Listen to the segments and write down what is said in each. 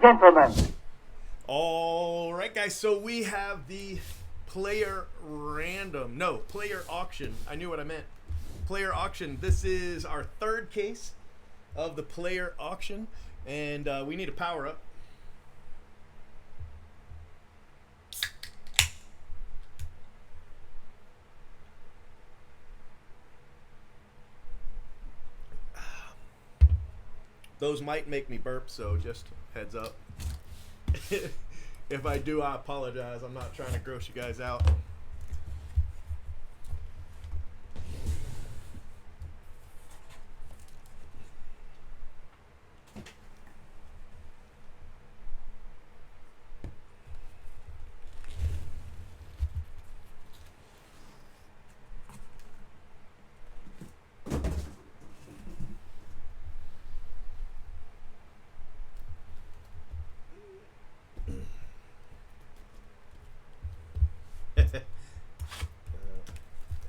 gentlemen. All right, guys. So we have the player auction. I knew what I meant. Player auction. This is our third case of the player auction, and we need a power up. Those might make me burp, so just heads up. If I do, I apologize. I'm not trying to gross you guys out.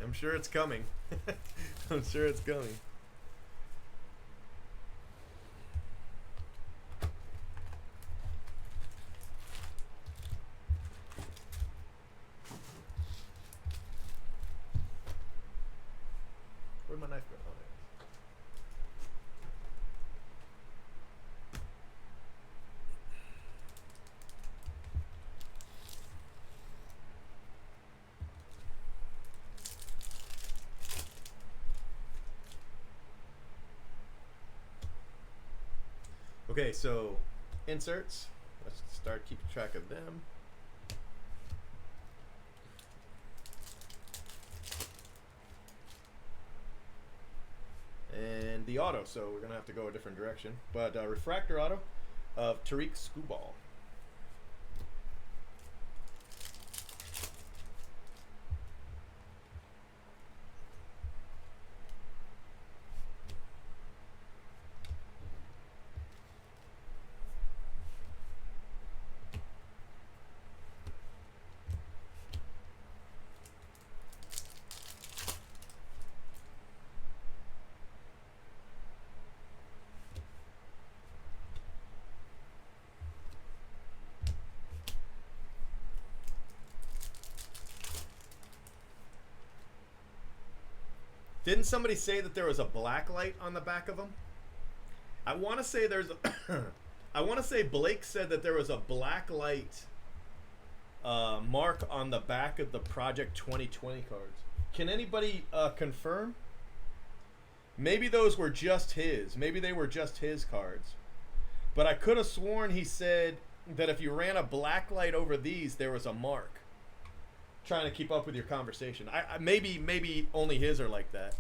I'm sure it's coming. I'm sure it's coming. Where'd my knife go? Oh, there. Okay, so inserts. Let's start keeping track of them. And the auto, so we're gonna have to go a different direction. But refractor auto of Tariq Skubal. Didn't somebody say that there was a black light on the back of them? I want to say there's a I want to say Blake said that there was a black light mark on the back of the Project 2020 cards. Can anybody confirm? Maybe those were just his. Maybe they were just his cards. But I could have sworn he said that if you ran a black light over these, there was a mark. Trying to keep up with your conversation. I maybe only his are like that.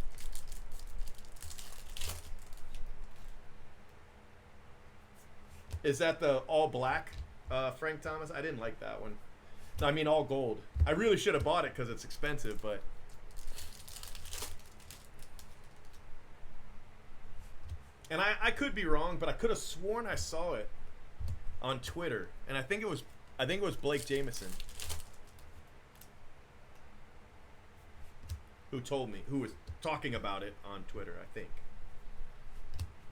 Is that the all black Frank Thomas? I didn't like that one. I mean all gold. I really should have bought it because it's expensive, but and I could be wrong, but I could have sworn I saw it on Twitter, and I think it was Blake Jameson who told me, who was talking about it on Twitter, I think.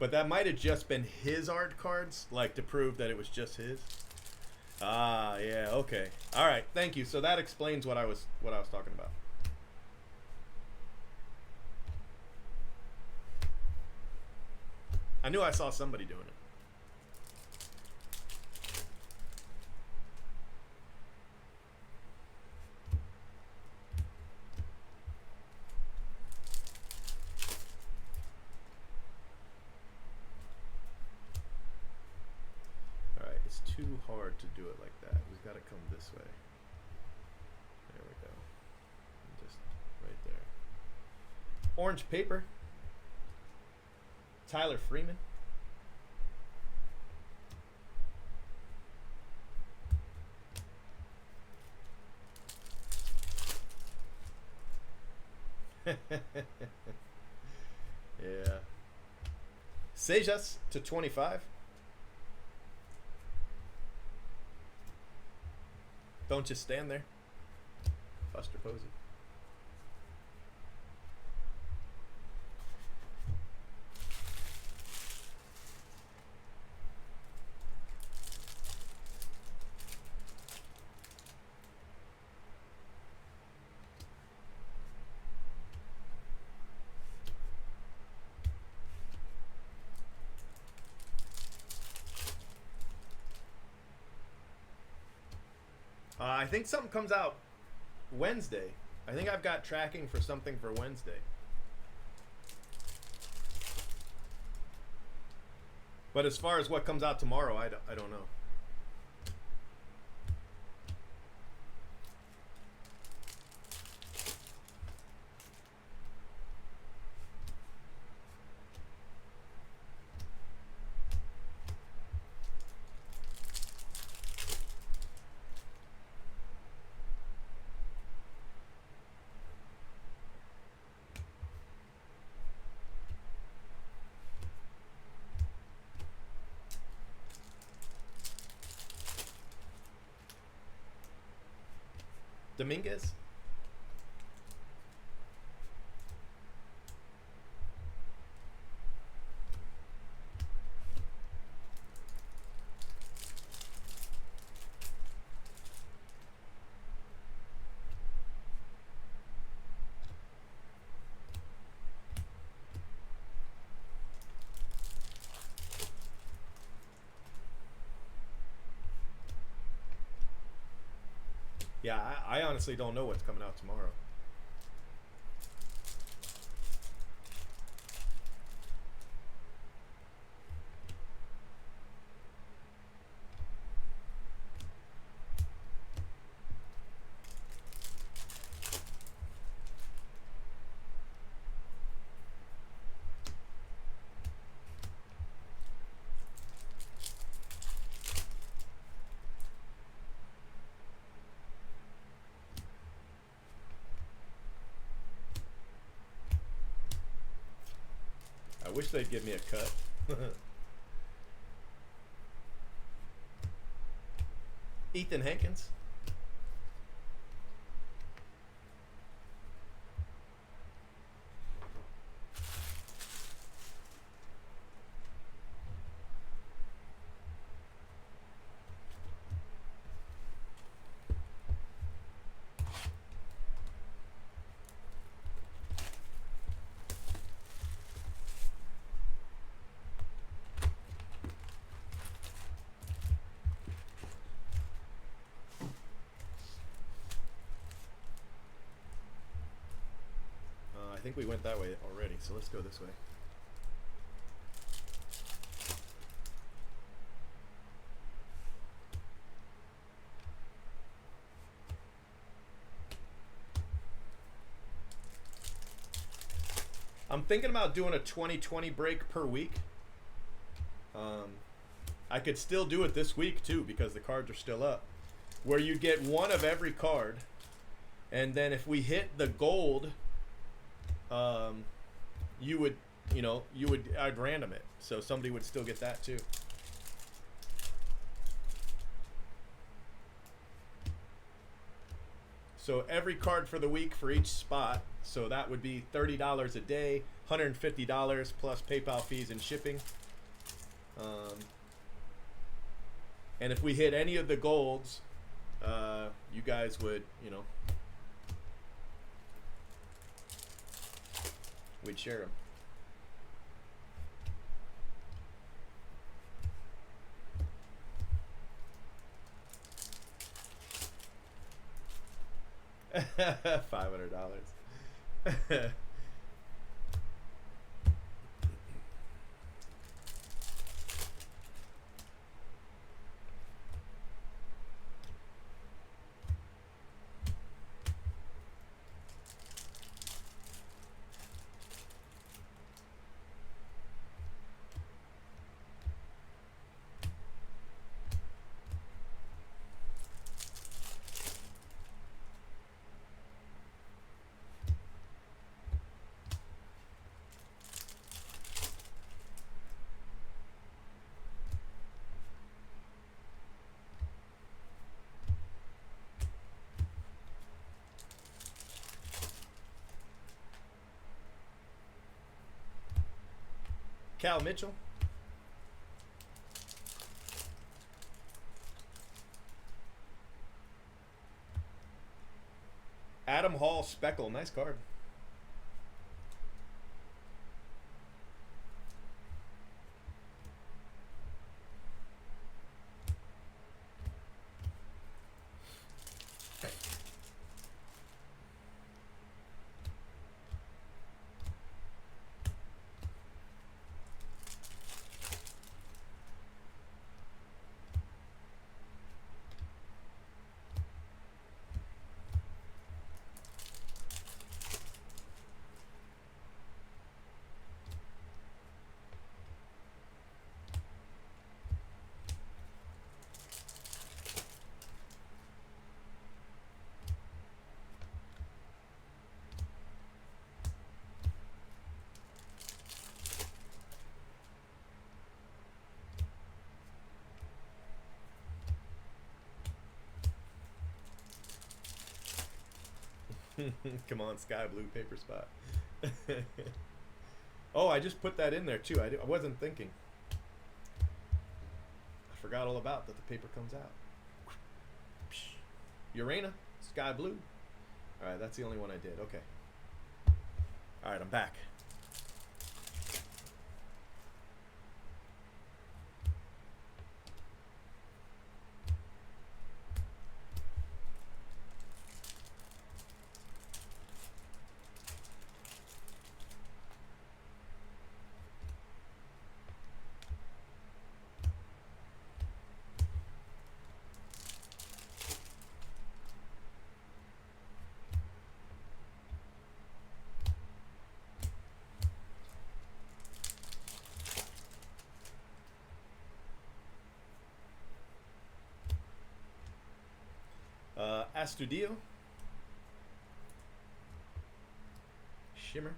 But that might have just been his art cards, like to prove that it was just his. Ah, yeah, okay. All right, thank you. So that explains what I was talking about. I knew I saw somebody doing it. Too hard to do it like that. We've got to come this way. There we go. Just right there. Orange paper. Tyler Freeman. Yeah. Sejas to 25. Don't just stand there. Buster Posey. I think something comes out Wednesday. I think I've got tracking for something for Wednesday. But as far as what comes out tomorrow, I don't know. Dominguez? Yeah, I honestly don't know what's coming out tomorrow. I wish they'd give me a cut. Ethan Hankins. I think we went that way already, so let's go this way. I'm thinking about doing a 2020 break per week. I could still do it this week too because the cards are still up. Where you get one of every card, and then if we hit the gold, I'd random it, so somebody would still get that too. So every card for the week for each spot, so that would be $30 a day, $150 plus PayPal fees and shipping. And if we hit any of the golds, you guys would, we'd share them. $500. Cal Mitchell. Adam Hall Speckle. Nice card. Come on, sky blue paper spot. Oh, I just put that in there too. I wasn't thinking. I forgot all about that. The paper comes out. Urana, sky blue. All right, that's the only one I did. Okay. All right, I'm back. Astudio. Shimmer.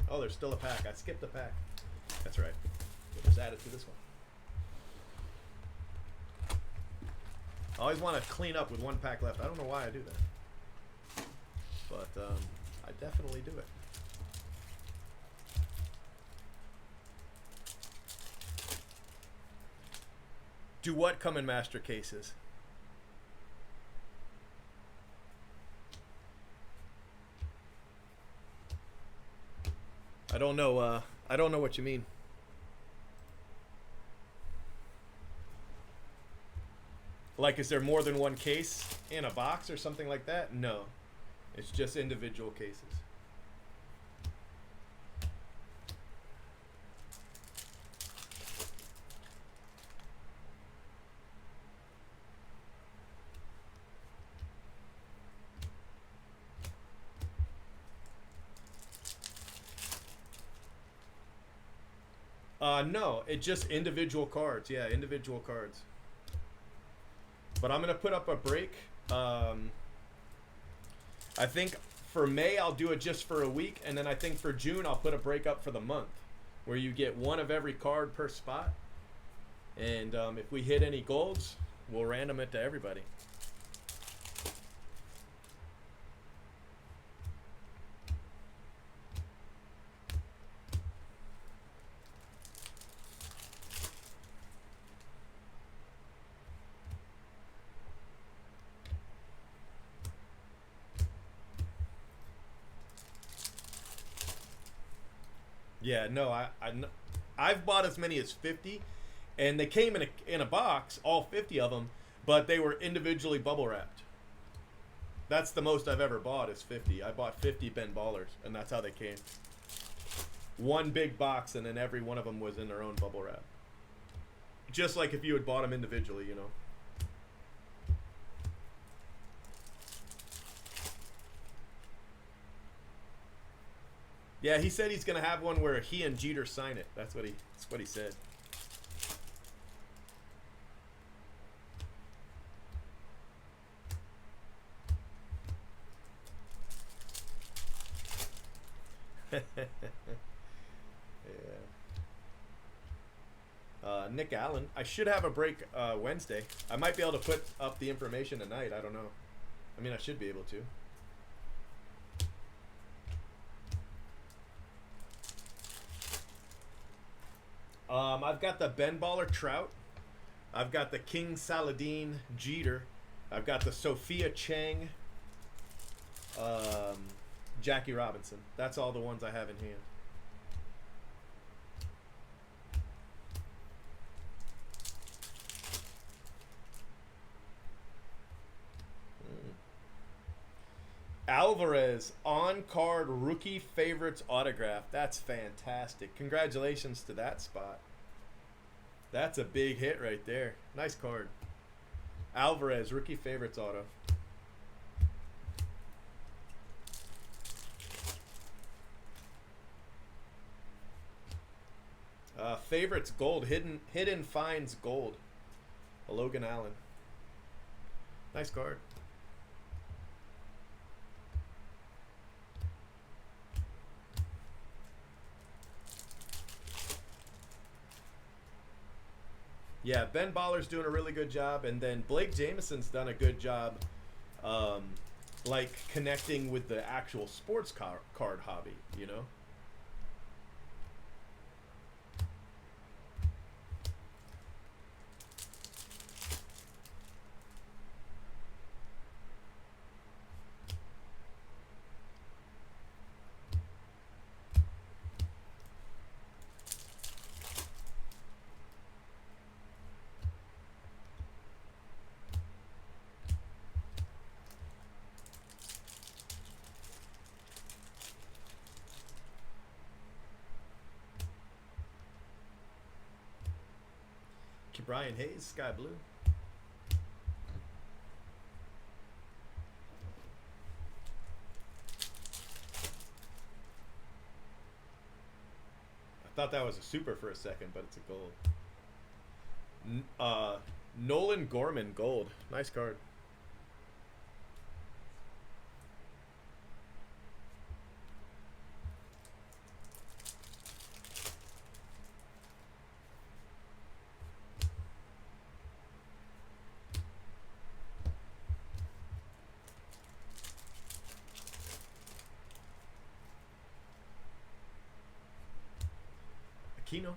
Oh, there's still a pack. I skipped a pack. That's right. We'll just add it to this one. I always want to clean up with one pack left. I don't know why I do that. But I definitely do it. Do what come in master cases? I don't know. I don't know what you mean. Like, is there more than one case in a box or something like that? No. It's just individual cases. No, it's just individual cards. Yeah, individual cards. But I'm going to put up a break. I think for May, I'll do it just for a week. And then I think for June, I'll put a break up for the month, where you get one of every card per spot. And if we hit any golds, we'll random it to everybody. Yeah, no, I've bought as many as 50, and they came in a box, all 50 of them, but they were individually bubble wrapped. That's the most I've ever bought is 50. I bought 50 Ben Ballers, and that's how they came. One big box, and then every one of them was in their own bubble wrap. Just like if you had bought them individually, you know. Yeah, he said he's gonna have one where he and Jeter sign it. That's what he said. Yeah. Nick Allen. I should have a break Wednesday. I might be able to put up the information tonight. I don't know. I mean, I should be able to. I've got the Ben Baller Trout. I've got the King Saladin Jeter. I've got the Sophia Chang Jackie Robinson. That's all the ones I have in hand. Alvarez on-card rookie favorites autograph. That's fantastic. Congratulations to that spot. That's a big hit right there. Nice card. Alvarez rookie favorites auto. Favorites gold. Hidden finds gold. A Logan Allen. Nice card. Yeah, Ben Baller's doing a really good job, and then Blake Jameson's done a good job, um, like connecting with the actual sports card hobby, you know? Brian Hayes, Sky Blue. I thought that was a super for a second, but it's a gold. Nolan Gorman, gold. Nice card. Aquino.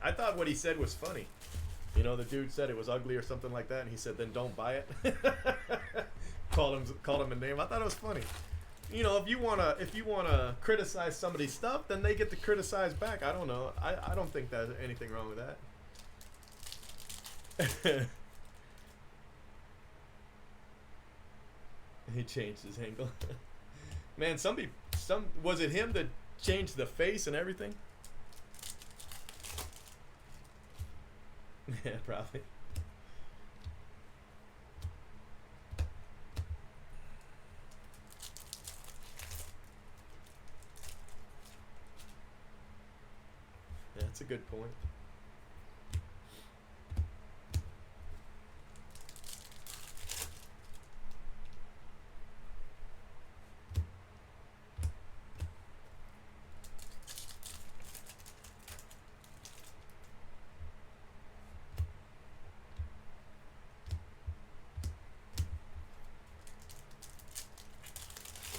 I thought what he said was funny. You know, the dude said it was ugly or something like that, and he said, "Then don't buy it." called him a name. I thought it was funny. You know, if you wanna criticize somebody's stuff, then they get to criticize back. I don't know. I don't think there's anything wrong with that. He changed his angle. Man, was it him that changed the face and everything? Yeah, probably. Yeah, that's a good point.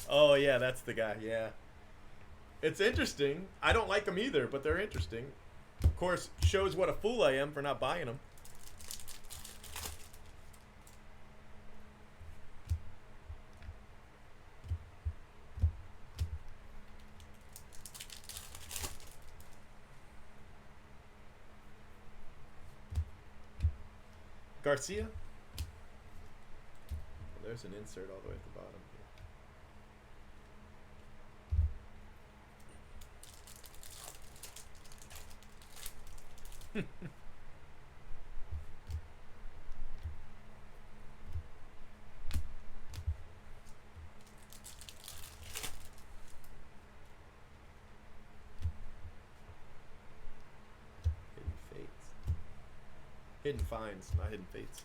Oh yeah, that's the guy. Yeah, it's interesting. I don't like them either, but they're interesting. Of course, shows what a fool I am for not buying them. Garcia. Well, there's an insert all the way at the bottom. Hidden Fates. Hidden Finds, not Hidden Fates.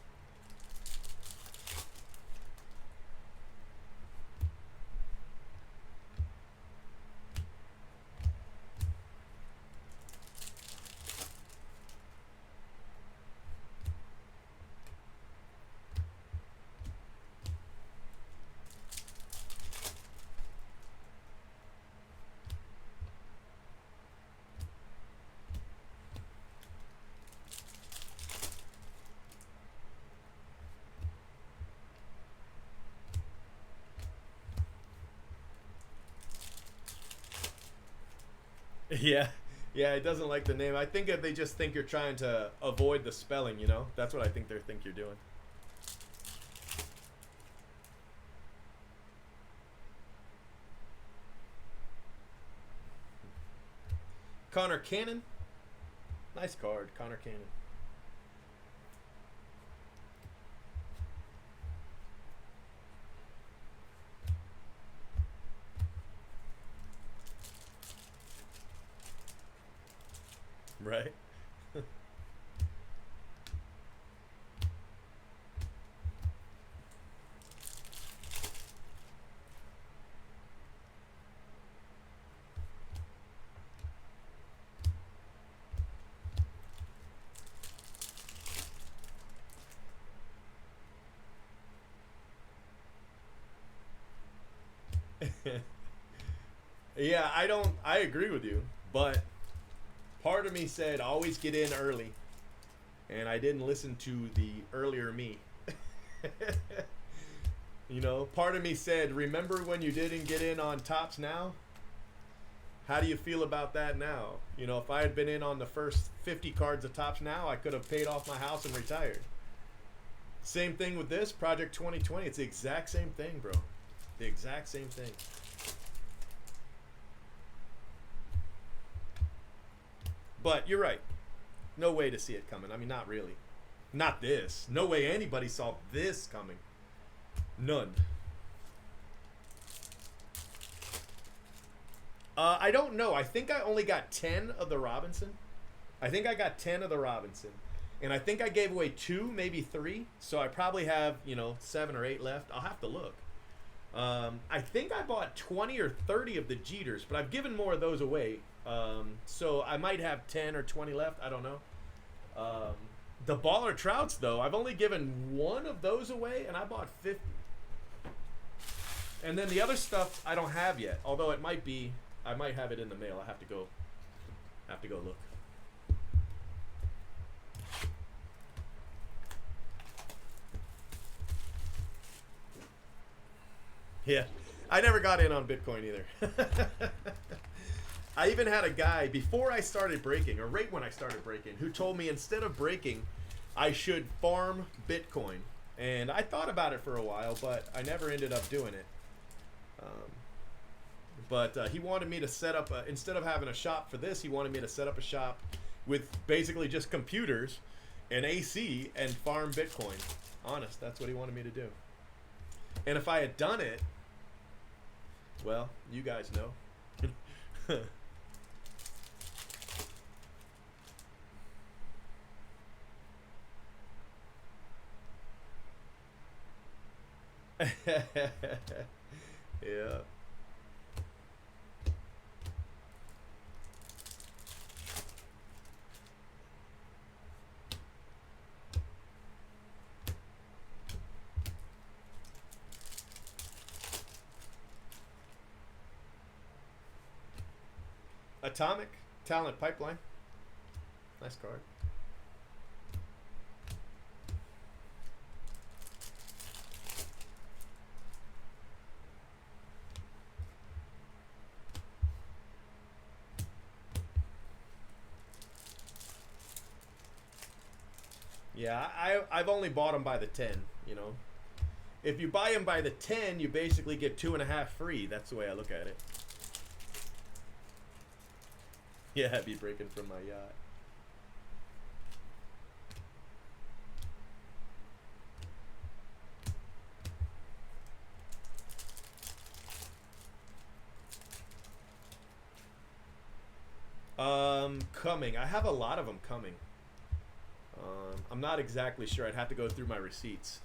Yeah, yeah, it doesn't like the name. I think that they just think you're trying to avoid the spelling, you know? That's what I think they think you're doing. Connor Cannon. Nice card, Connor Cannon. Right? Yeah, I agree with you, but part of me said always get in early, and I didn't listen to the earlier me. You know, part of me said, remember when you didn't get in on Tops Now? How do you feel about that now? You know, if I had been in on the first 50 cards of Tops Now, I could have paid off my house and retired. Same thing with this, Project 2020. It's the exact same thing, bro. The exact same thing. But you're right. No way to see it coming. I mean, not really. Not this. No way anybody saw this coming. None. I don't know. I think I only got 10 of the Robinson. I think I got 10 of the Robinson. And I think I gave away 2, maybe 3. So I probably have, 7 or 8 left. I'll have to look. I think I bought 20 or 30 of the Jeters, but I've given more of those away. So I might have 10 or 20 left. I don't know. The Baller Trouts, though, I've only given 1 of those away, and I bought 50. And then the other stuff I don't have yet, although it might be, I might have it in the mail. I have to go look. Yeah, I never got in on Bitcoin either. I even had a guy before I started breaking, or right when I started breaking, who told me instead of breaking, I should farm Bitcoin. And I thought about it for a while, but I never ended up doing it. But he wanted me to set up, instead of having a shop for this, he wanted me to set up a shop with basically just computers and AC and farm Bitcoin. Honest, that's what he wanted me to do. And if I had done it, well, you guys know. Yeah. Atomic Talent Pipeline. Nice card. Yeah, I've only bought them by the 10, If you buy them by the 10, you basically get 2.5 free. That's the way I look at it. Yeah, I'd be breaking from my yacht. Coming. I have a lot of them coming. I'm not exactly sure. I'd have to go through my receipts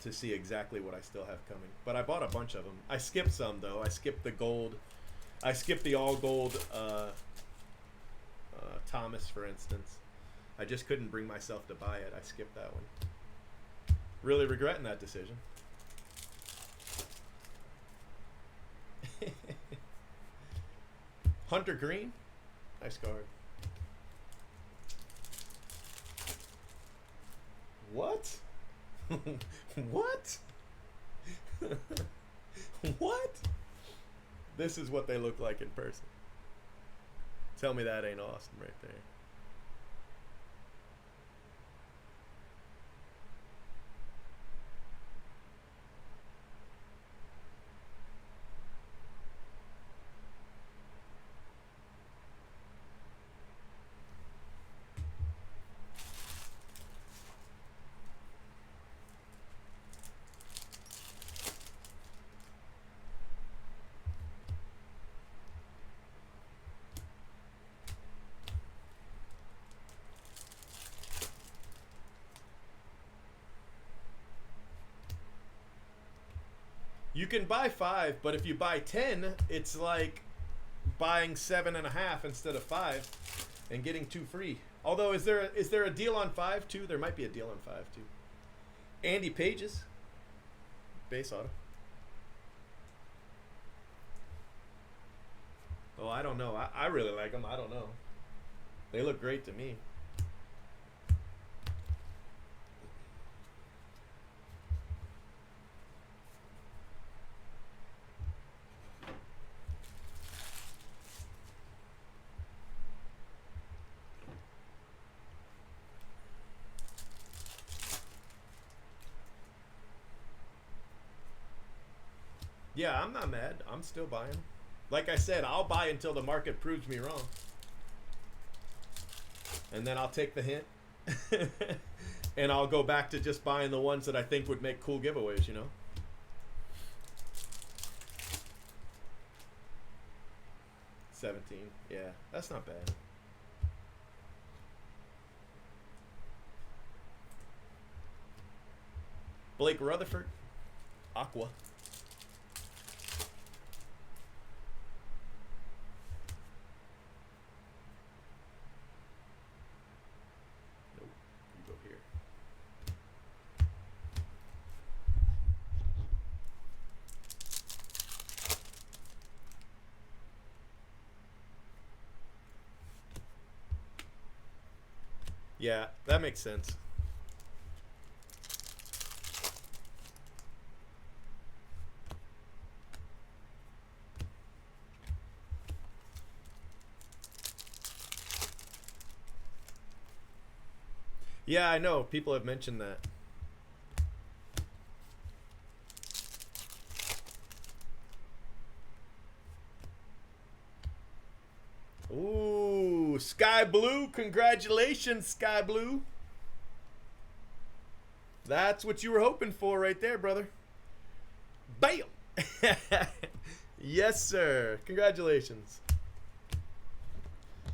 to see exactly what I still have coming. But I bought a bunch of them. I skipped some, though. I skipped the gold. I skipped the all gold Thomas, for instance. I just couldn't bring myself to buy it. I skipped that one. Really regretting that decision. Hunter Green. Nice card. What? What? What? This is what they look like in person. Tell me that ain't awesome right there. You can buy 5, but if you buy 10, it's like buying 7.5 instead of 5 and getting 2 free. Although, is there a deal on 5 too? There might be a deal on 5 too. Andy Pages, base auto. Oh, I don't know. I really like them. I don't know. They look great to me. Yeah, I'm not mad. I'm still buying. Like I said, I'll buy until the market proves me wrong. And then I'll take the hint. And I'll go back to just buying the ones that I think would make cool giveaways, you know? $17. Yeah, that's not bad. Blake Rutherford. Aqua. Yeah, that makes sense. Yeah, I know. People have mentioned that. Ooh, Sky Blue. Congratulations, Sky Blue. That's what you were hoping for right there, brother. Bam! Yes, sir. Congratulations.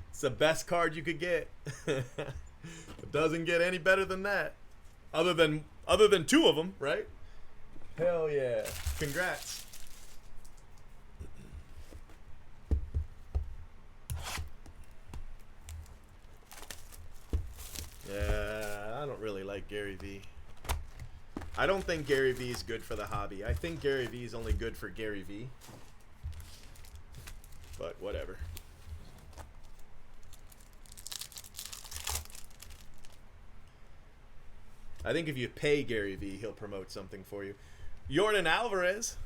It's the best card you could get. It doesn't get any better than that. Other than 2 of them, right? Hell yeah. Congrats. Yeah, I don't really like Gary V. I don't think Gary V is good for the hobby. I think Gary V is only good for Gary V. But whatever. I think if you pay Gary V, he'll promote something for you. Jordan Alvarez.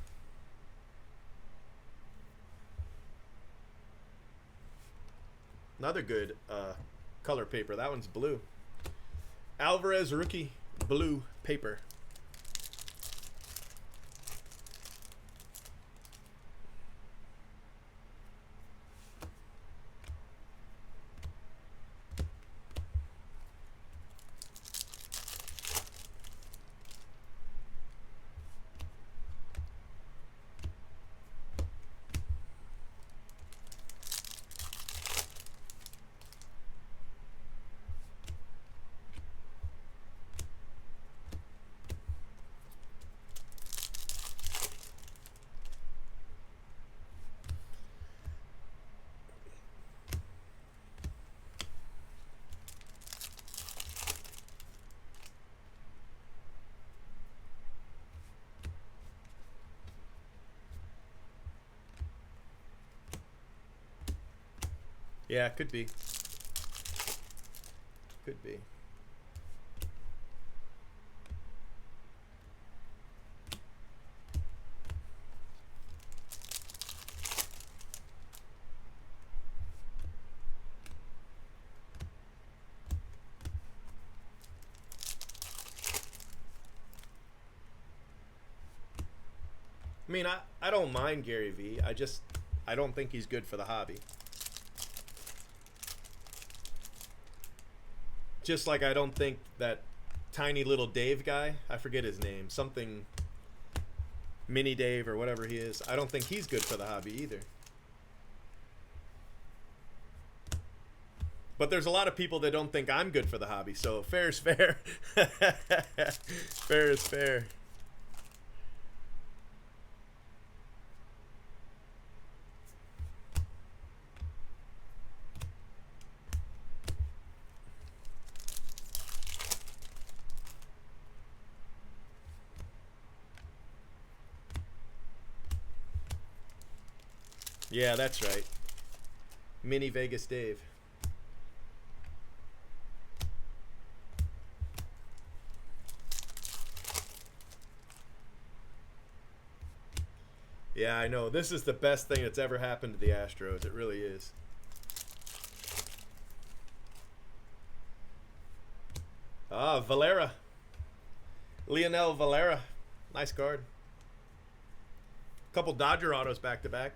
Another good color paper. That one's blue. Alvarez rookie blue paper. Yeah, could be. Could be. I mean, I don't mind Gary V. I don't think he's good for the hobby. Just like I don't think that tiny little Dave guy, I forget his name, something Mini Dave or whatever he is, I don't think he's good for the hobby either. But there's a lot of people that don't think I'm good for the hobby, so fair is fair. Fair is fair. Yeah, that's right. Mini Vegas Dave. Yeah, I know. This is the best thing that's ever happened to the Astros. It really is. Ah, Valera. Lionel Valera. Nice card. Couple Dodger autos back to back.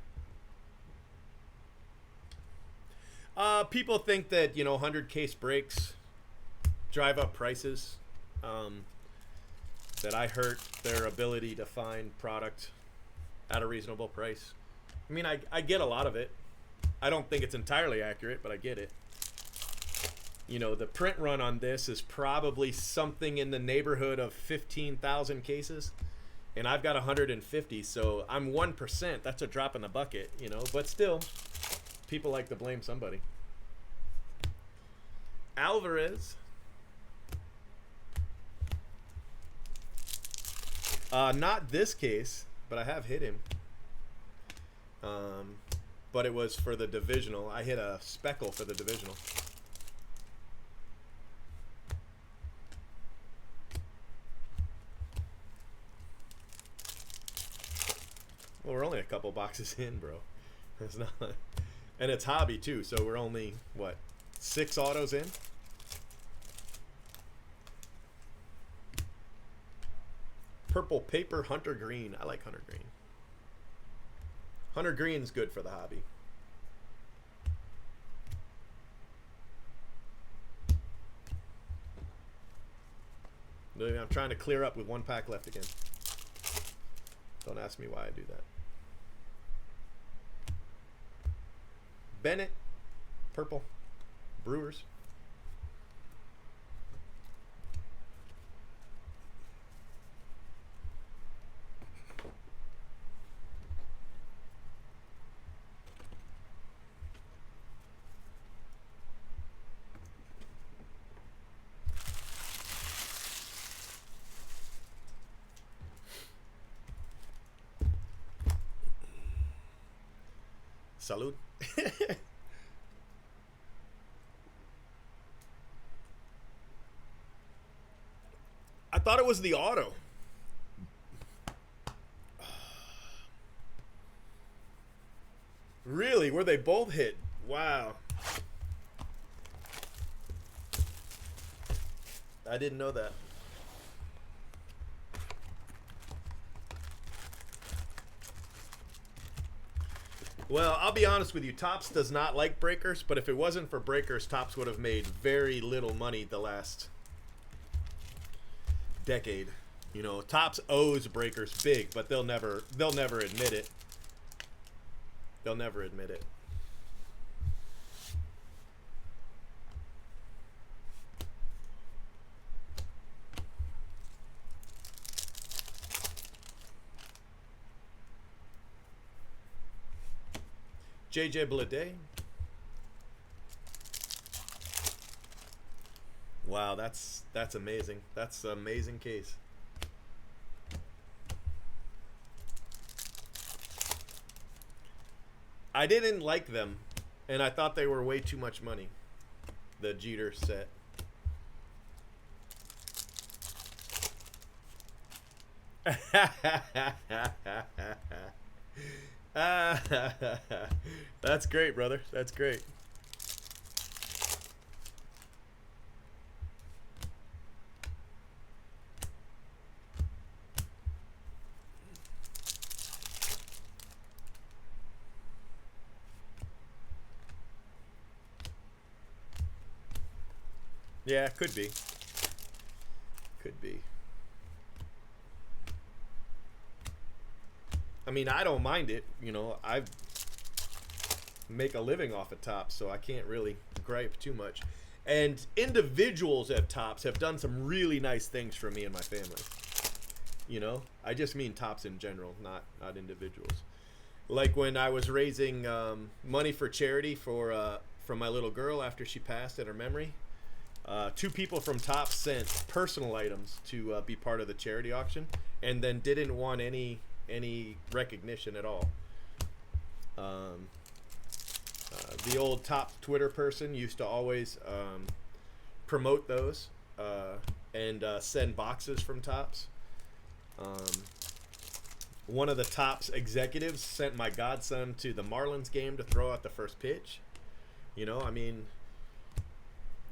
People think that, 100 case breaks drive up prices. That I hurt their ability to find product at a reasonable price. I mean, I get a lot of it. I don't think it's entirely accurate, but I get it. The print run on this is probably something in the neighborhood of 15,000 cases. And I've got 150, so I'm 1%. That's a drop in the bucket, But still, people like to blame somebody. Alvarez. Not this case, but I have hit him. But it was for the divisional. I hit a speckle for the divisional. Well, we're only a couple boxes in, bro. It's not, and it's hobby too. So we're only what, 6 autos in. Purple paper Hunter Green. I like Hunter Green. Hunter Green's good for the hobby. I'm trying to clear up with 1 pack left again. Don't ask me why I do that. Bennett, purple, Brewers. Salud. I thought it was the auto. Really? Were they both hit? Wow. I didn't know that. Well, I'll be honest with you. Topps does not like breakers, but if it wasn't for breakers, Topps would have made very little money the last decade. Topps owes breakers big, but they'll never admit it. They'll never admit it. JJ Bleday. Wow, that's amazing. That's an amazing case. I didn't like them, and I thought they were way too much money. The Jeter set. That's great, brother. That's great. Yeah, could be. Could be. I mean, I don't mind it. I make a living off of Topps, so I can't really gripe too much. And individuals at Topps have done some really nice things for me and my family. I just mean Topps in general, not individuals. Like when I was raising money for charity for my little girl after she passed at her memory. 2 people from Topps sent personal items to be part of the charity auction, and then didn't want any recognition at all. The old top Twitter person used to always promote those and send boxes from Tops. One of the Tops executives sent my godson to the Marlins game to throw out the first pitch. You know, I mean,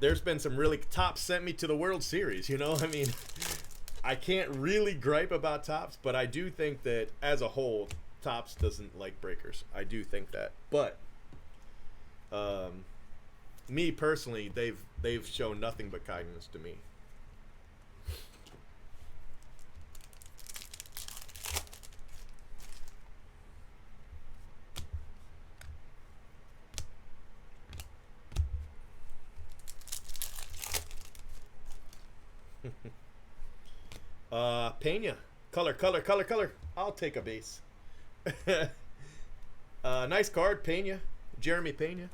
there's been some really Tops sent me to the World Series. You know, I mean, I can't really gripe about Tops, but I do think that as a whole, Tops doesn't like breakers. I do think that, but me personally, they've shown nothing but kindness to me. Pena. Color. I'll take a base. Nice card, Pena. Jeremy Pena.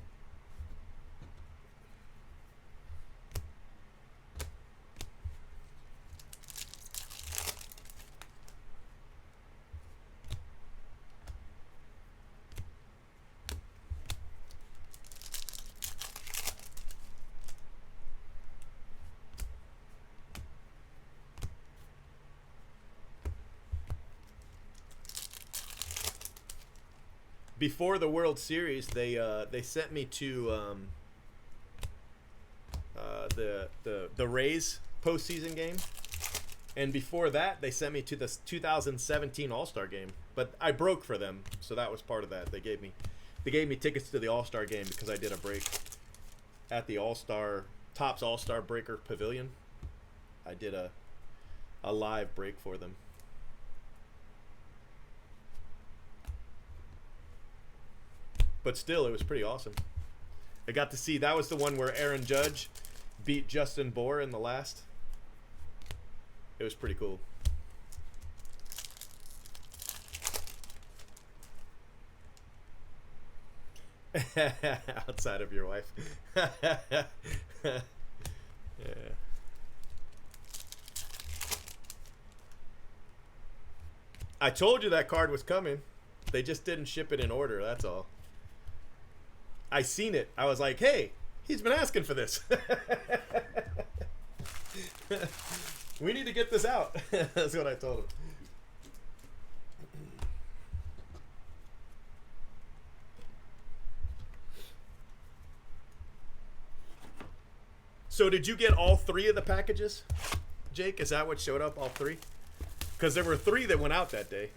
Before the World Series, they sent me to the Rays postseason game, and before that, they sent me to the 2017 All-Star game. But I broke for them, so that was part of that. They gave me tickets to the All-Star game because I did a break at the Tops All-Star Breaker Pavilion. I did a live break for them. But still, it was pretty awesome. I got to see, that was the one where Aaron Judge beat Justin Bohr in the last. It was pretty cool. Outside of your wife. Yeah. I told you that card was coming. They just didn't ship it in order, that's all. I seen it. I was like, hey, he's been asking for this. We need to get this out. That's what I told him. So did you get all three of the packages, Jake? Is that what showed up, all three? Because there were three that went out that day.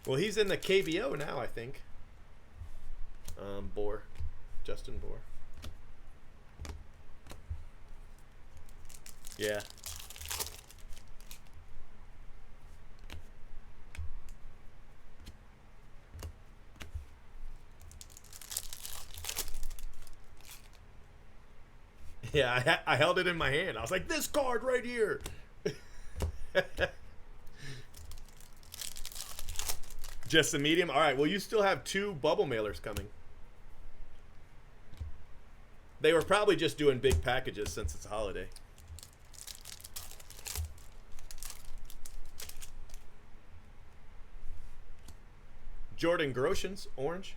Well, he's in the KBO now, I think. Bohr. Justin Bohr. Yeah. Yeah, I held it in my hand. I was like, this card right here. Just a medium? All right, well, you still have 2 bubble mailers coming. They were probably just doing big packages since it's a holiday. Jordan Groshans, orange.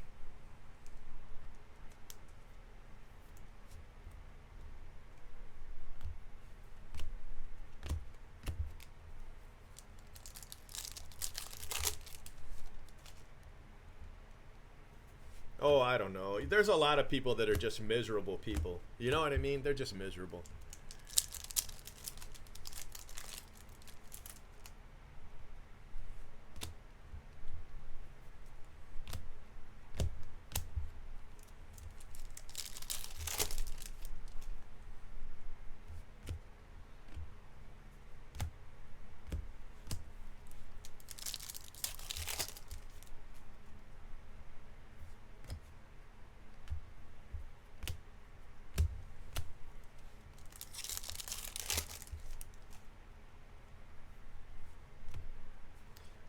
Oh, I don't know. There's a lot of people that are just miserable people. You know what I mean? They're just miserable.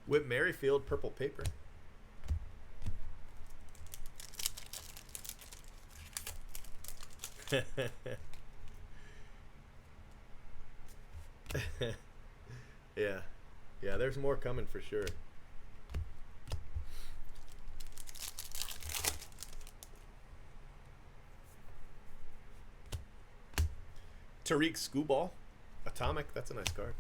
Whit Merrifield, purple paper. Yeah. Yeah, there's more coming for sure. Tariq Skubal. Atomic. That's a nice card.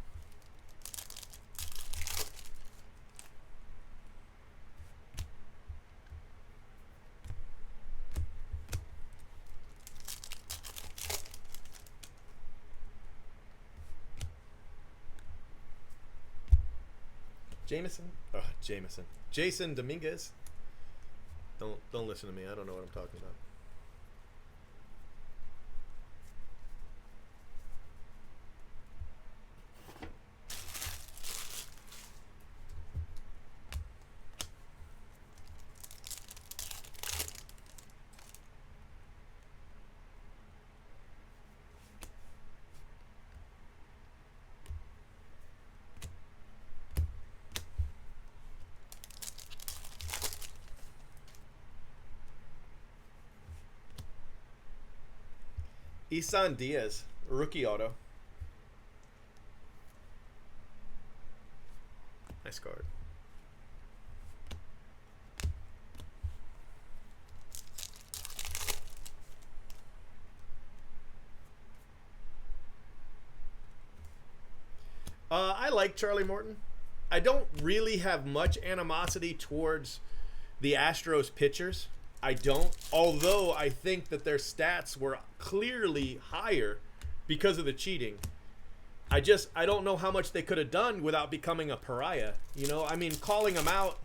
Jason Dominguez. Don't listen to me. I don't know what I'm talking about. Isan Diaz, rookie auto. Nice card. I like Charlie Morton. I don't really have much animosity towards the Astros pitchers. I don't. Although I think that their stats were clearly higher because of the cheating. I don't know how much they could have done without becoming a pariah. You know, I mean, calling them out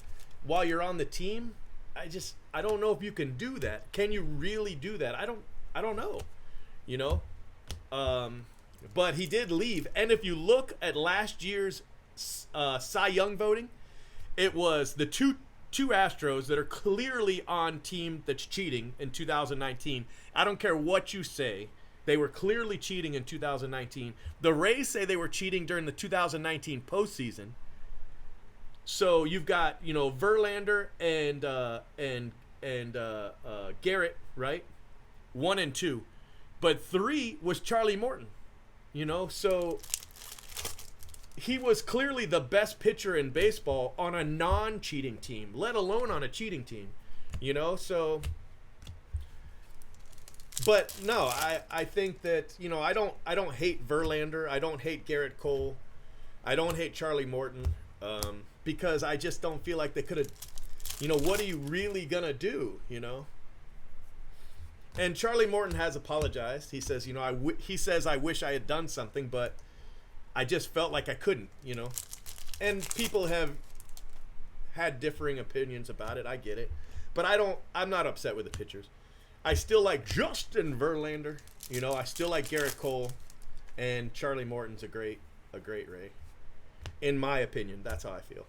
while you're on the team, I don't know if you can do that. Can you really do that? I don't know. You know? But he did leave. And if you look at last year's Cy Young voting, it was the two Astros that are clearly on team that's cheating in 2019. I don't care what you say. They were clearly cheating in 2019. The Rays say they were cheating during the 2019 postseason. So you've got, you know, Verlander and Garrett, right? 1 and 2. But 3 was Charlie Morton. You know, so he was clearly the best pitcher in baseball on a non-cheating team, let alone on a cheating team. You know, so. But no, I think that, you know, I don't hate Verlander, I don't hate Garrett Cole, I don't hate Charlie Morton, because I just don't feel like they could have. You know, what are you really gonna do? You know. And Charlie Morton has apologized. He says, you know, he says I wish I had done something, but I just felt like I couldn't, you know. And people have had differing opinions about it. I get it. But I'm not upset with the pitchers. I still like Justin Verlander. You know, I still like Garrett Cole. And Charlie Morton's a great Ray. In my opinion, that's how I feel.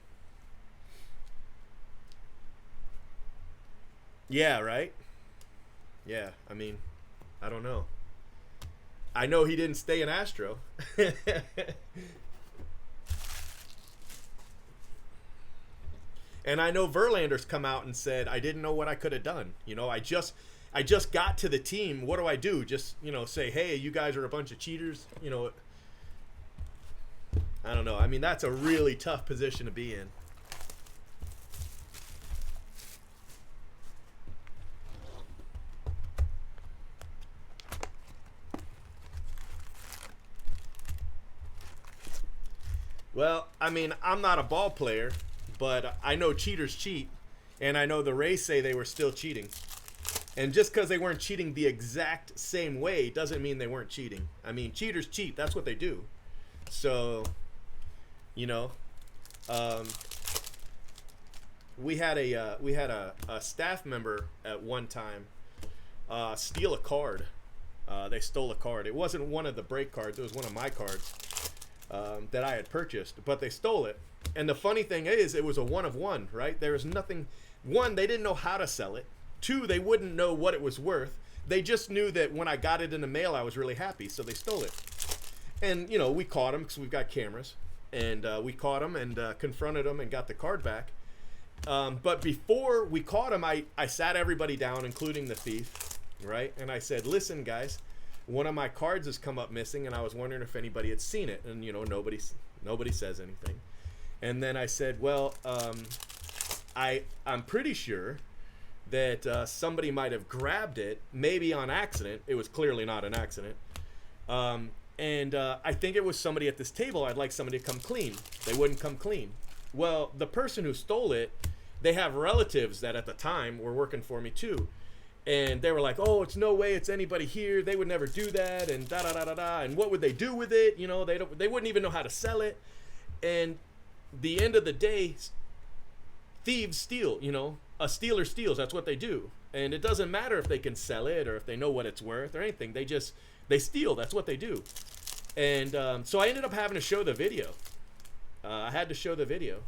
Yeah, right? Yeah, I mean, I don't know. I know he didn't stay an Astro. And I know Verlander's come out and said, I didn't know what I could have done. You know, I just got to the team. What do I do? Just, you know, say, hey, you guys are a bunch of cheaters. You know, I don't know. I mean, that's a really tough position to be in. Well, I mean, I'm not a ball player, but I know cheaters cheat, and I know the Rays say they were still cheating. And just because they weren't cheating the exact same way doesn't mean they weren't cheating. I mean, cheaters cheat. That's what they do. So, you know, we had a staff member at one time steal a card. They stole a card. It wasn't one of the break cards. It was one of my cards. That I had purchased, but they stole it. And the funny thing is, it was a 1 of 1, right? There was nothing. 1, they didn't know how to sell it. 2, they wouldn't know what it was worth. They just knew that when I got it in the mail, I was really happy, so they stole it. And, you know, we caught them because we've got cameras. And we caught them and confronted them and got the card back. But before we caught them, I sat everybody down, including the thief, right? And I said, listen, guys, one of my cards has come up missing, and I was wondering if anybody had seen it, and nobody says anything. And then I said, well, I'm pretty sure that somebody might have grabbed it, maybe on accident. It was clearly not an accident. And I think it was somebody at this table. I'd like somebody to come clean. They wouldn't come clean. Well, the person who stole it, they have relatives that at the time were working for me too. And they were like, oh, it's no way it's anybody here. They would never do that, and da-da-da-da-da. And what would they do with it? They wouldn't even know how to sell it. And the end of the day, thieves steal, A stealer steals. That's what they do. And it doesn't matter if they can sell it or if they know what it's worth or anything. They steal. That's what they do. And so I ended up having to show the video. I had to show the video.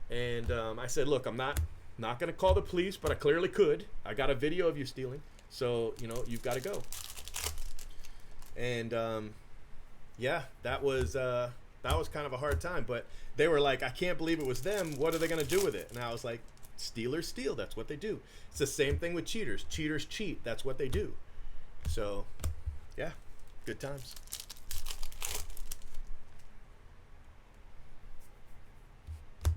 And I said, look, I'm not going to call the police, but I clearly could. I got a video of you stealing. So, you've got to go. And yeah, that was kind of a hard time. But they were like, I can't believe it was them. What are they going to do with it? And I was like, stealers steal. That's what they do. It's the same thing with cheaters. Cheaters cheat. That's what they do. So, yeah, good times.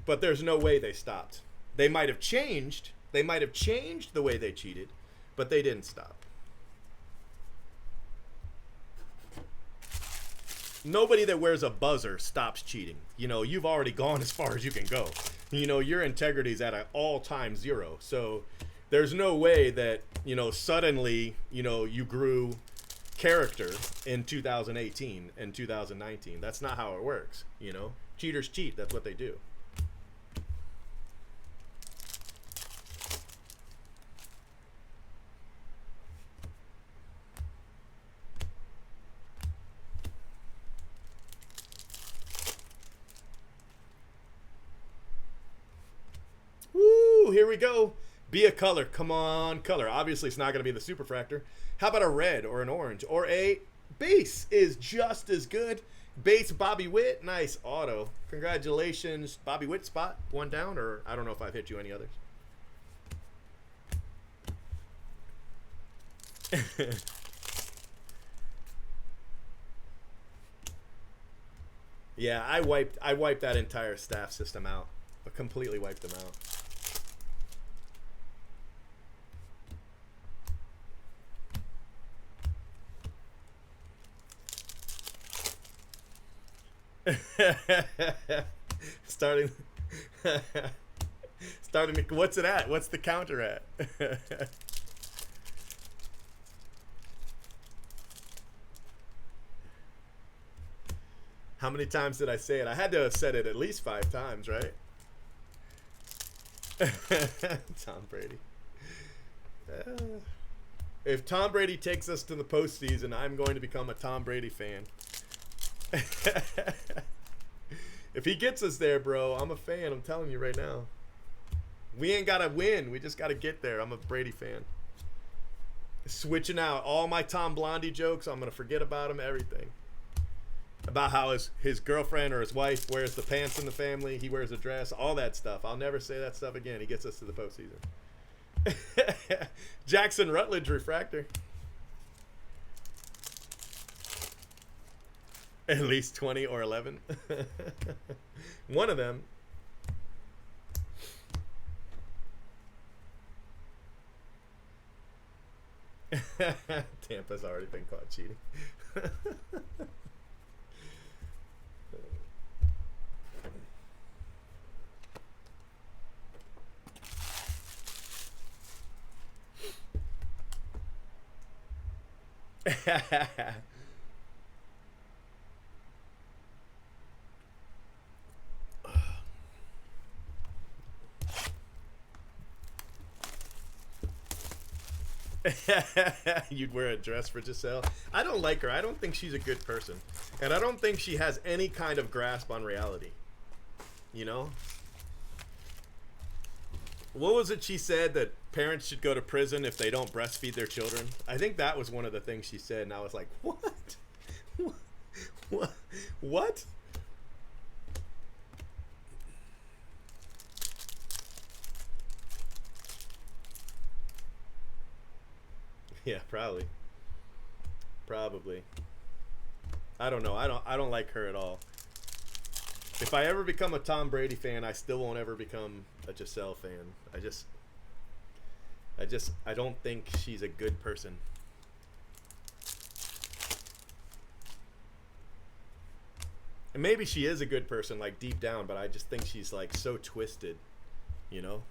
But there's no way they stopped. They might have changed. They might have changed the way they cheated, but they didn't stop. Nobody that wears a buzzer stops cheating. You've already gone as far as you can go. Your integrity's at an all-time zero. So there's no way that, suddenly, you grew character in 2018 and 2019. That's not how it works. Cheaters cheat. That's what they do. Here we go. Be a color. Come on, color. Obviously, it's not going to be the superfractor. How about a red or an orange or a base is just as good. Base Bobby Witt. Nice auto. Congratulations. Bobby Witt spot. One down, or I don't know if I've hit you any others. Yeah, I wiped that entire staff system out. I completely wiped them out. starting to, what's it at? What's the counter at? How many times did I say it? I had to have said it at least 5 times, right? Tom Brady. If Tom Brady takes us to the postseason, I'm going to become a Tom Brady fan. If he gets us there, bro, I'm a fan. I'm telling you right now. We ain't got to win. We just got to get there. I'm a Brady fan. Switching out all my Tom Blondie jokes. I'm going to forget about him, everything. About how his girlfriend or his wife wears the pants in the family. He wears a dress. All that stuff. I'll never say that stuff again. He gets us to the postseason. Jackson Rutledge refractor. At least 20 or 11. One of them. Tampa's already been caught cheating. You'd wear a dress for Giselle? I don't like her. I don't think she's a good person. And I don't think she has any kind of grasp on reality. What was it she said? That parents should go to prison if they don't breastfeed their children? I think that was one of the things she said, and I was like, what? What? Yeah, probably. Probably. I don't know. I don't like her at all. If I ever become a Tom Brady fan, I still won't ever become a Giselle fan. I don't think she's a good person. And maybe she is a good person, like deep down, but I just think she's like so twisted, you know?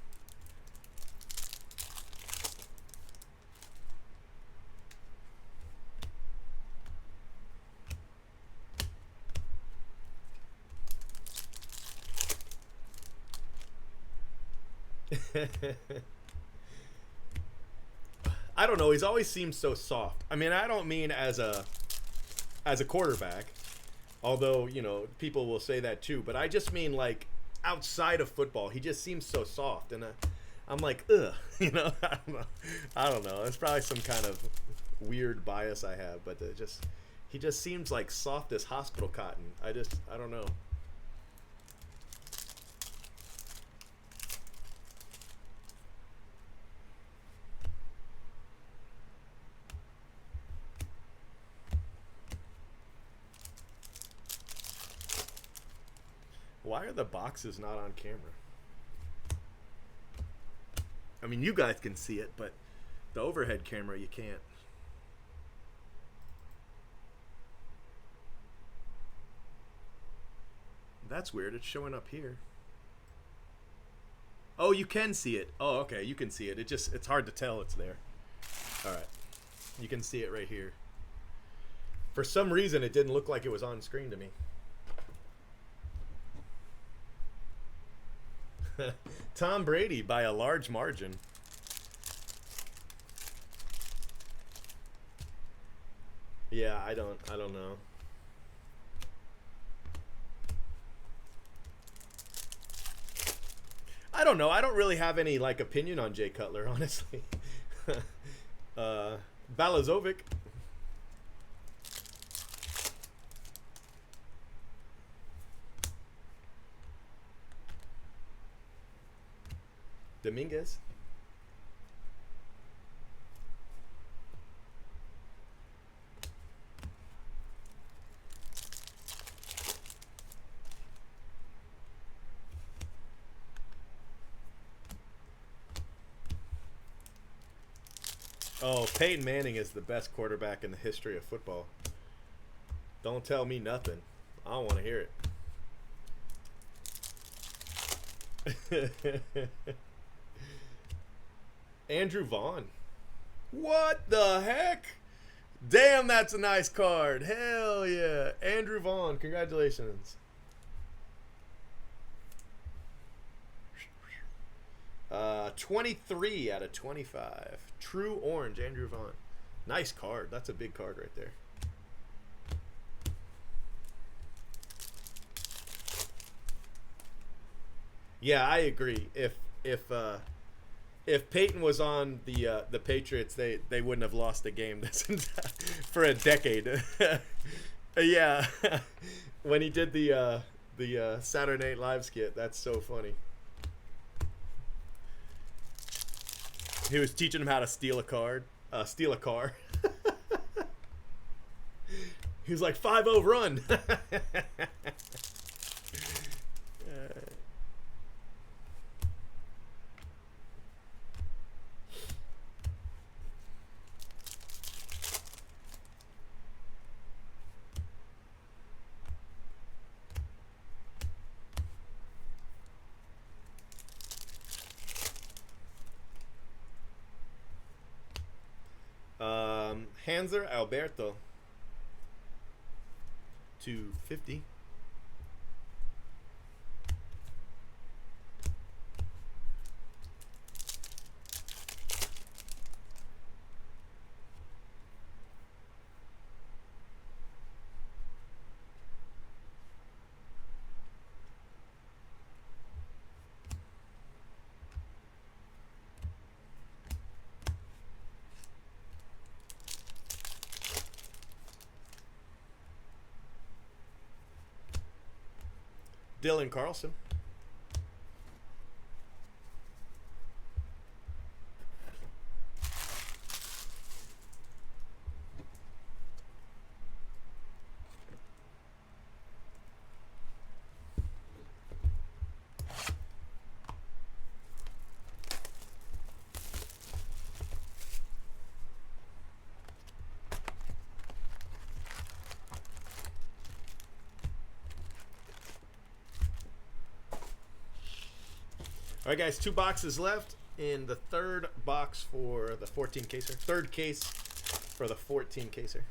I don't know. He's always seemed so soft. I mean, I don't mean as a quarterback, although you know people will say that too. But I just mean like outside of football, he just seems so soft, and I'm like, ugh, you know. I don't know. It's probably some kind of weird bias I have, but he just seems like soft as hospital cotton. I don't know. Why are the boxes not on camera? I mean, you guys can see it, but the overhead camera, you can't. That's weird. It's showing up here. Oh, you can see it. Oh, okay. You can see it. It's hard to tell it's there. All right. You can see it right here. For some reason, it didn't look like it was on screen to me. Tom Brady by a large margin. Yeah, I don't know. I don't know. I don't really have any like opinion on Jay Cutler, honestly. Balazovic. Dominguez. Oh, Peyton Manning is the best quarterback in the history of football. Don't tell me nothing. I don't want to hear it. Andrew Vaughn. What the heck? Damn, that's a nice card. Hell yeah. Andrew Vaughn, congratulations. 23 out of 25. True orange, Andrew Vaughn. Nice card. That's a big card right there. Yeah, I agree. If Peyton was on the Patriots, they wouldn't have lost a game for a decade. Yeah, when he did the Saturday Night Live skit, that's so funny. He was teaching him how to steal a car. He was like 5-0 run. Hanser Alberto. 250. Dylan Carlson. All right, guys, 2 boxes left in the third box for the 14 caser. Third case for the 14 caser.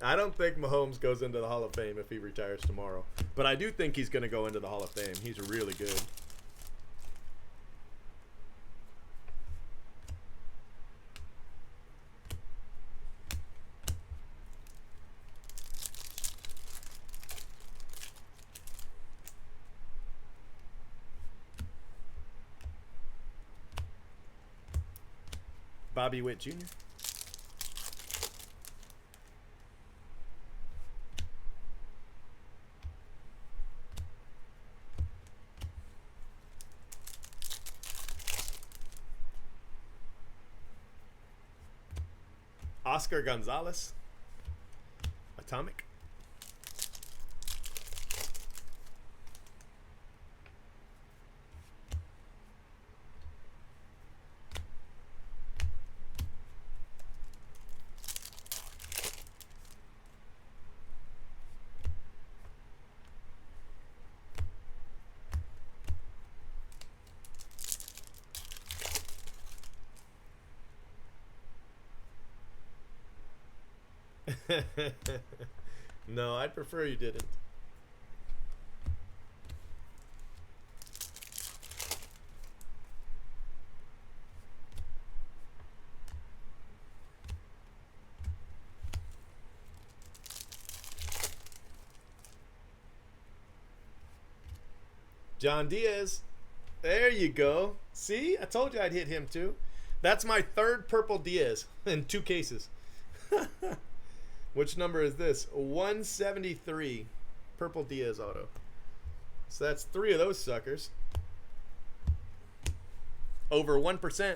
I don't think Mahomes goes into the Hall of Fame if he retires tomorrow. But I do think he's going to go into the Hall of Fame. He's really good. Bobby Witt Jr. Oscar Gonzalez. Atomic. No, I'd prefer you didn't. John Diaz. There you go. See? I told you I'd hit him too. That's my third purple Diaz in 2 cases. Which number is this? 173. Purple Diaz auto. So that's 3 of those suckers. Over 1%.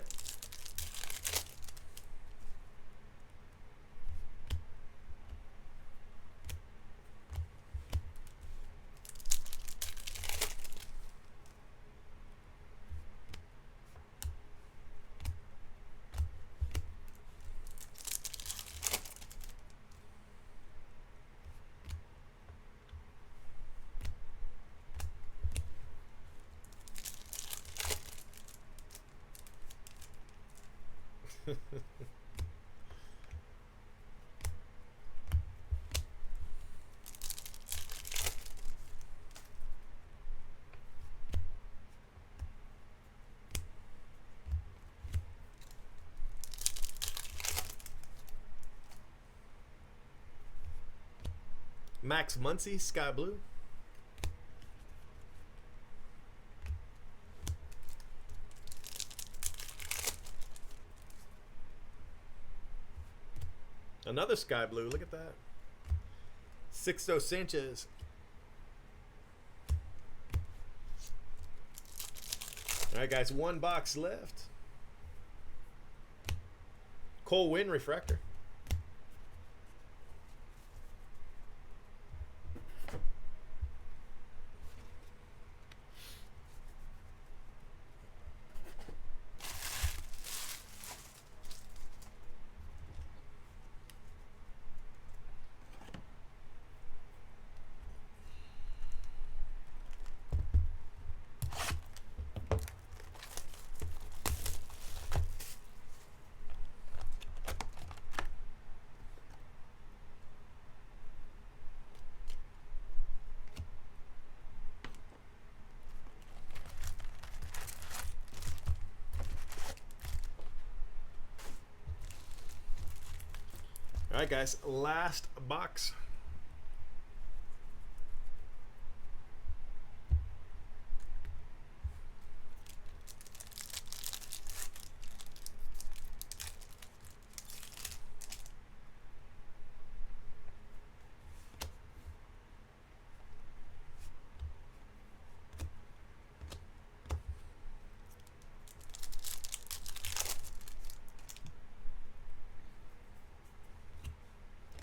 Max Muncy, Sky Blue. Another Sky Blue. Look at that. Sixto Sanchez. All right, guys. 1 box left. Cole Winn Refractor. All right, guys. Last box.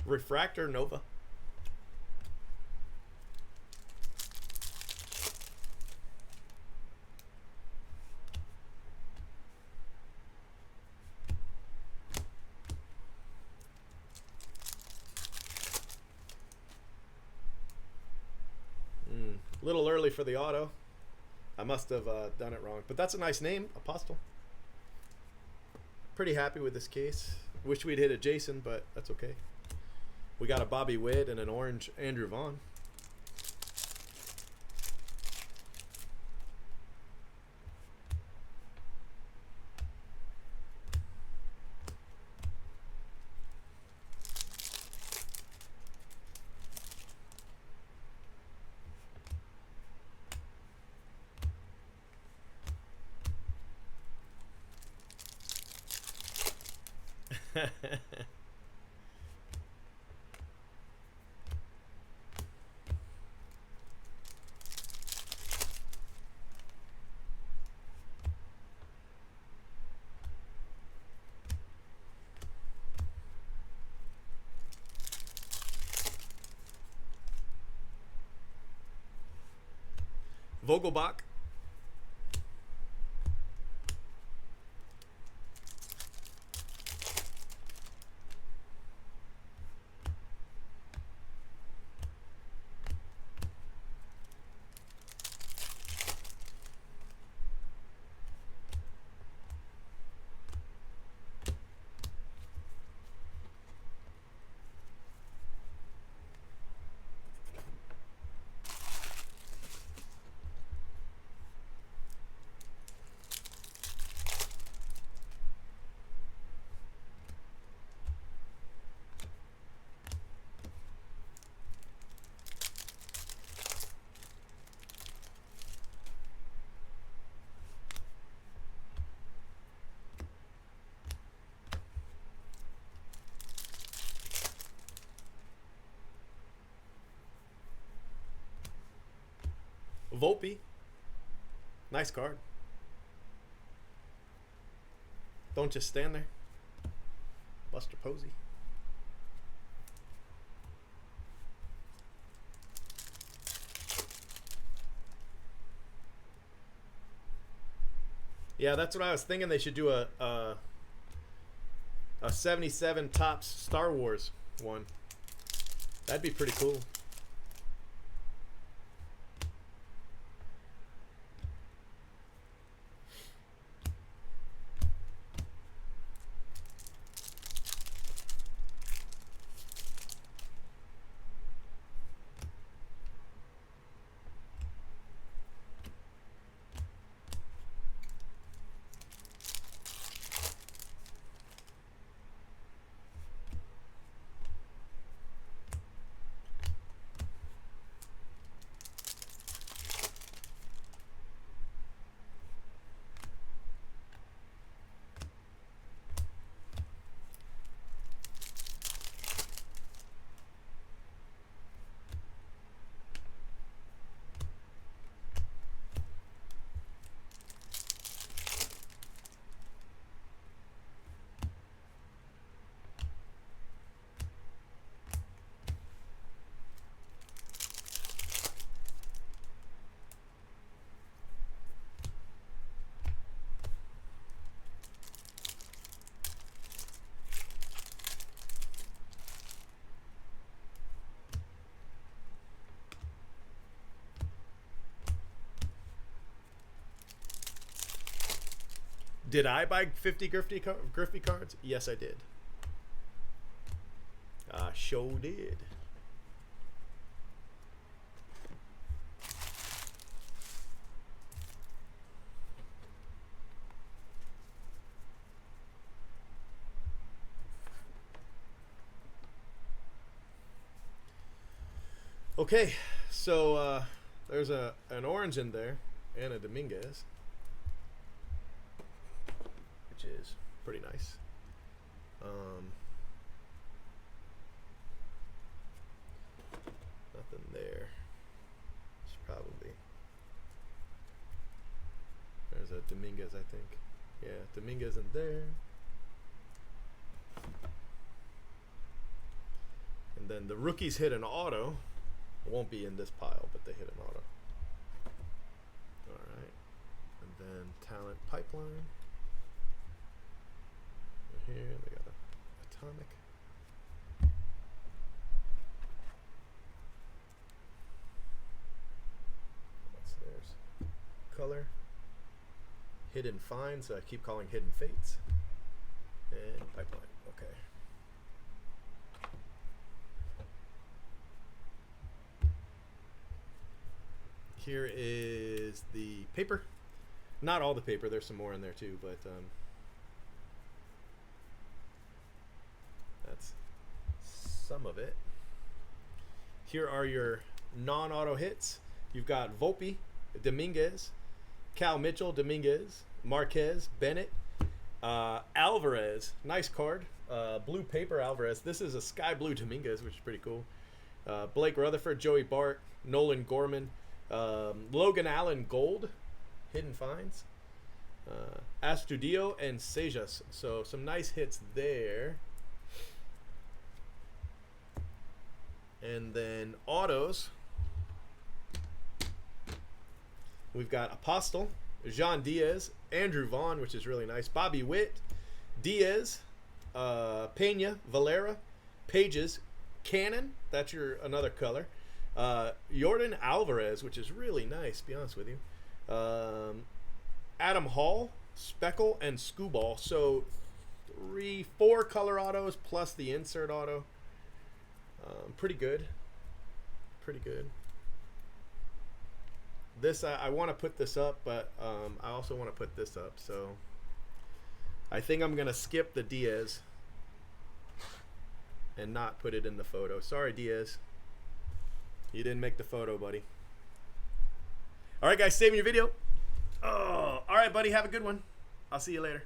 Refractor Nova. A little early for the auto. I must have done it wrong. But that's a nice name, Apostle. Pretty happy with this case. Wish we'd hit a Jason, but that's okay. We got a Bobby Witt and an orange Andrew Vaughn. Vogelbach. Volpe. Nice card. Don't just stand there. Buster Posey. Yeah, that's what I was thinking. They should do a 77 Topps Star Wars one. That'd be pretty cool. Did I buy 50 Griffey cards? Yes, I did. I sure did. Okay, so there's an orange in there and a Dominguez, which is pretty nice. Nothing there. It's probably, there's a Dominguez, I think. Yeah, Dominguez in there. And then the rookies hit an auto. It won't be in this pile, but they hit an auto. All right. And then talent pipeline. Right here they got a atomic. What's theirs? Color. Hidden finds. I keep calling hidden fates. And pipeline. Okay. Here is the paper. Not all the paper. There's some more in there too, but that's some of it. Here are your non-auto hits. You've got Volpe, Dominguez, Cal Mitchell, Dominguez, Marquez, Bennett, Alvarez. Nice card. Blue paper Alvarez. This is a sky blue Dominguez, which is pretty cool. Blake Rutherford, Joey Bart, Nolan Gorman, Logan Allen gold, hidden finds, Astudillo and Sejas. So some nice hits there. And then autos, we've got Apostle, Jean Diaz, Andrew Vaughn, which is really nice, Bobby Witt, Diaz, Pena, Valera, Pages, Cannon, that's your another color, Jordan Alvarez, which is really nice, to be honest with you, Adam Hall, Speckle, and Scooball. So 4 color autos plus the insert auto. Pretty good. Pretty good. This I want to put this up, but I also want to put this up. So I think I'm gonna skip the Diaz and not put it in the photo. Sorry, Diaz. You didn't make the photo, buddy. All right, guys, saving your video. Oh, all right, buddy. Have a good one. I'll see you later.